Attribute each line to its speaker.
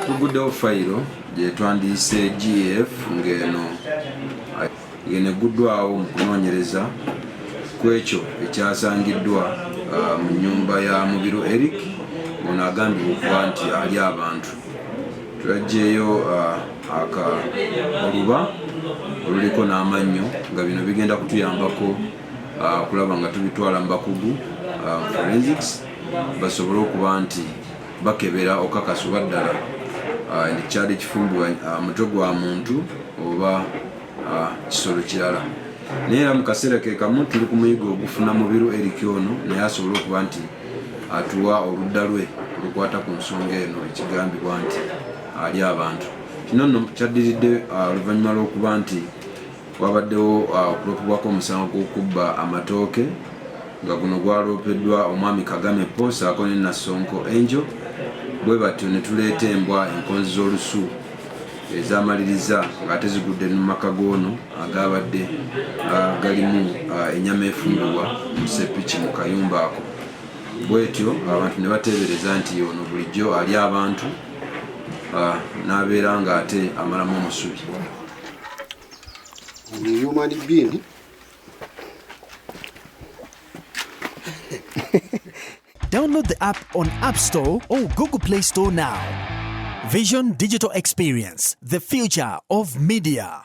Speaker 1: Tuguddewo fayiro gye twandiise GF ng'eno eguddwawo mu kunoonyereza ku ekyo ekyasangiddwa mu nnyumba ya Mubiru Eric ono agambibwa okuba nti ali abantu. Twaggyeyo oluba oluliko n'amannyo nga bino bigenda kutuyambako okulaba nga tubitwala mu bakugu forensics basobole okuba nti bakebera okakasa oba ddala ekyali kifumbibwa mutwe gwa muntu oba kisolo kirala. Naye era mu kaseera ke kamu tuli ku muyiga ogufuna Mubiru Eric ono naye asobole okuba nti atuwa oludda lwe olukwata ku nsonga eno ekigambibwa nti ali abantu. Kino nno kyaddiridde oluvannyuma lw'okuba nti wabaddewo okulopebwako omusango gw'okubba amatooke nga guno gwaloopeddwa omwami Kagame Paul ssaako ne Nassonko Angel. Bwe batyo ne tuleeta embwa enkonzi z'olusu ez'amaliriza ng'ate zigudde mu maka g'ono agabadde galimu ennyama efumbibwa mu seppiki mu kayumba ako. Bwetyo abantu ne bateebereza nti ono bulijjo ali abantu n'abeera ng'ate amalamu omusubi.
Speaker 2: Human being.
Speaker 3: Download the app on App Store or Google Play Store now. Vision Digital Experience, the future of media.